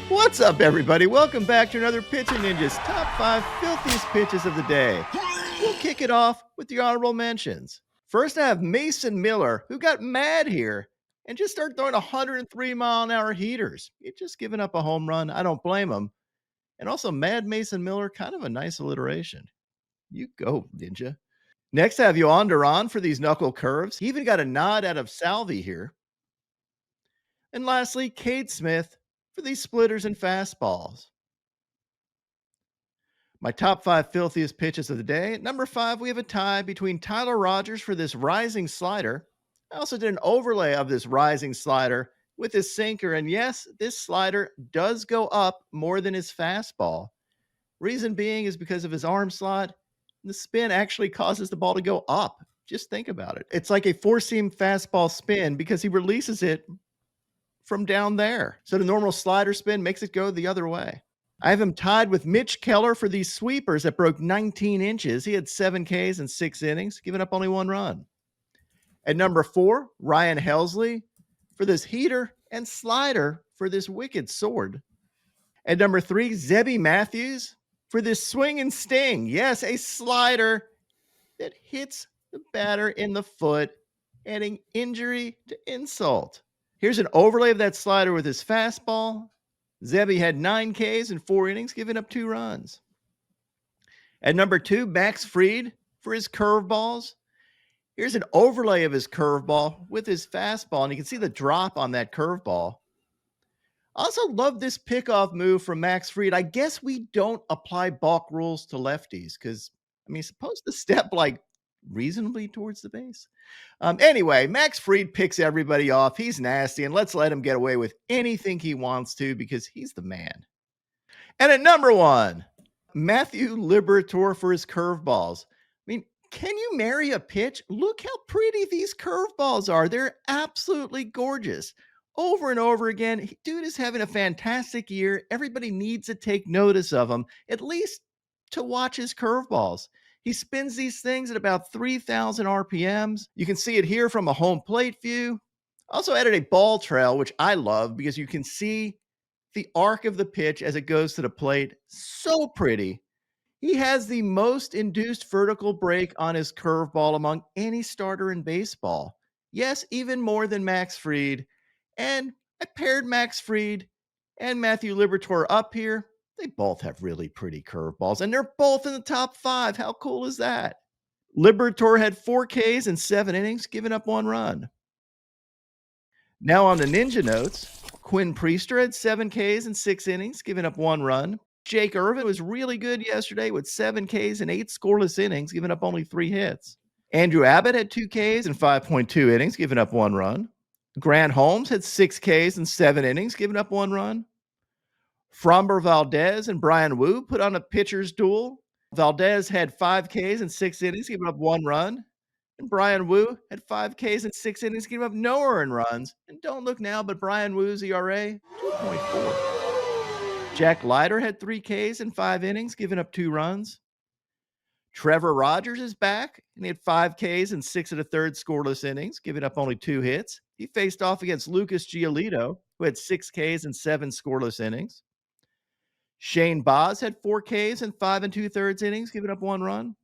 What's up, everybody? Welcome back to another Pitching Ninjas Top 5 Filthiest Pitches of the Day. We'll kick it off with the honorable mentions. First, I have Mason Miller, who got mad here and just started throwing 103-mile-an-hour heaters. He'd just given up a home run. I don't blame him. And also, Mad Mason Miller, kind of a nice alliteration. You go, Ninja. Next, I have Jhoan Duran for these knuckle curves. He even got a nod out of Salvy here. And lastly, Cade Smith for these splitters and fastballs. My top 5 filthiest pitches of the day. At number 5, we have a tie between Trevor Rogers for this rising slider. I also did an overlay of this rising slider with his sinker. And yes, this slider does go up more than his fastball. Reason being is because of his arm slot. The spin actually causes the ball to go up. Just think about it. It's like a four-seam fastball spin because he releases it from down there. So the normal slider spin makes it go the other way. I have him tied with Mitch Keller for these sweepers that broke 19 inches. He had 7 Ks in 6 innings, giving up only 1 run. At number 4, Ryan Helsley for this heater and slider for this wicked sword. At number 3, Zebby Matthews for this swing and sting. Yes, a slider that hits the batter in the foot, adding injury to insult. Here's an overlay of that slider with his fastball. Zebby had 9 Ks in 4 innings, giving up 2 runs. At number 2, Max Fried for his curveballs. Here's an overlay of his curveball with his fastball, and you can see the drop on that curveball. I also love this pickoff move from Max Fried. I guess we don't apply balk rules to lefties because, he's supposed to step like reasonably towards the base. Anyway, Max Fried picks everybody off. He's nasty, and let's let him get away with anything he wants to because he's the man. And at number 1, Matthew Liberatore for his curveballs. Can you marry a pitch? Look how pretty these curveballs are. They're absolutely gorgeous. Over and over again, dude is having a fantastic year. Everybody needs to take notice of him, at least to watch his curveballs. He spins these things at about 3,000 RPMs. You can see it here from a home plate view. Also added a ball trail, which I love because you can see the arc of the pitch as it goes to the plate. So pretty. He has the most induced vertical break on his curveball among any starter in baseball. Yes, even more than Max Fried. And I paired Max Fried and Matthew Liberatore up here. They both have really pretty curveballs, and they're both in the top 5. How cool is that? Liberatore had 4 Ks in 7 innings, giving up 1 run. Now on the Ninja notes, Quinn Priester had 7 Ks in 6 innings, giving up 1 run. Jake Irvin was really good yesterday with 7 Ks in 8 scoreless innings, giving up only 3 hits. Andrew Abbott had 2 Ks in 5.2 innings, giving up 1 run. Grant Holmes had 6 Ks in 7 innings, giving up 1 run. Framber Valdez and Bryan Woo put on a pitcher's duel. Valdez had 5 Ks in 6 innings, giving up 1 run. And Bryan Woo had 5 Ks in 6 innings, giving up no earned runs. And don't look now, but Bryan Woo's ERA, 2.4. Jack Leiter had 3 Ks in 5 innings, giving up 2 runs. Trevor Rogers is back, and he had 5 Ks in 6 1/3 scoreless innings, giving up only 2 hits. He faced off against Lucas Giolito, who had 6 Ks in 7 scoreless innings. Shane Baz had 4 Ks in 5 2/3 innings, giving up 1 run.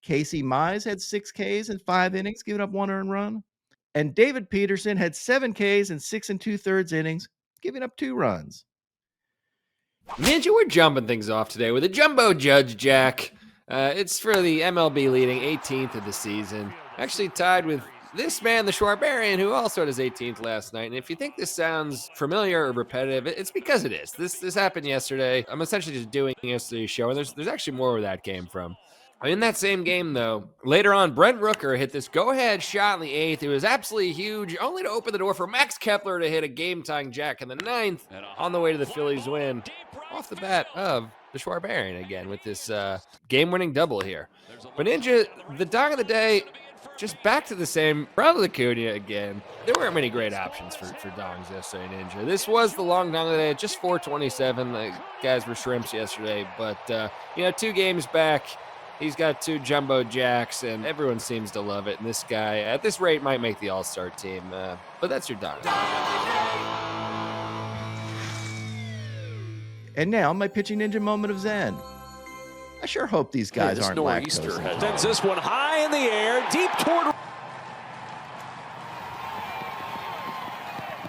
Casey Mize had 6 Ks in 5 innings, giving up 1 earned run. And David Peterson had 7 Ks in 6 2/3 innings, giving up 2 runs. Ninja, we're jumping things off today with a jumbo judge, Jack. It's for the MLB leading 18th of the season. Actually tied with this man, the Schwarbarian, who also had his 18th last night. And if you think this sounds familiar or repetitive, it's because it is. This happened yesterday. I'm essentially just doing yesterday's show, and there's actually more where that came from. In that same game, though, later on, Brent Rooker hit this go-ahead shot in the 8th. It was absolutely huge, only to open the door for Max Kepler to hit a game-tying jack in the 9th on the way to the Phillies win off the bat of the Schwarbarian again with this game-winning double here. But Ninja, the dog of the day, just back to the same, probably Acuna again. There weren't many great options for dongs yesterday, Ninja. This was the long dong of the day, just 427. The guys were shrimps yesterday, but 2 games back, he's got 2 jumbo jacks, and everyone seems to love it. And this guy, at this rate, might make the all-star team. But that's your dong. And now my pitching ninja moment of Zen. I sure hope these guys aren't lactose. Sends this one high in the air, deep toward.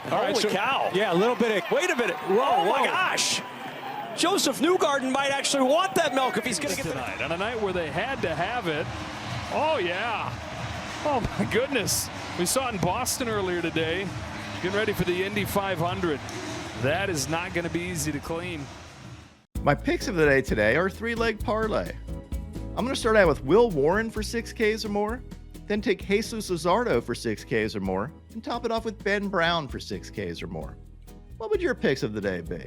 Holy cow. Yeah, a little bit of. Wait a minute. Oh my gosh. Joseph Newgarden might actually want that milk if he's going to get tonight. On a night where they had to have it. Oh, yeah. Oh, my goodness. We saw it in Boston earlier today. Getting ready for the Indy 500. That is not going to be easy to clean. My picks of the day today are a 3-leg parlay. I'm going to start out with Will Warren for 6Ks or more, then take Jesus Luzardo for 6Ks or more, and top it off with Ben Brown for 6Ks or more. What would your picks of the day be?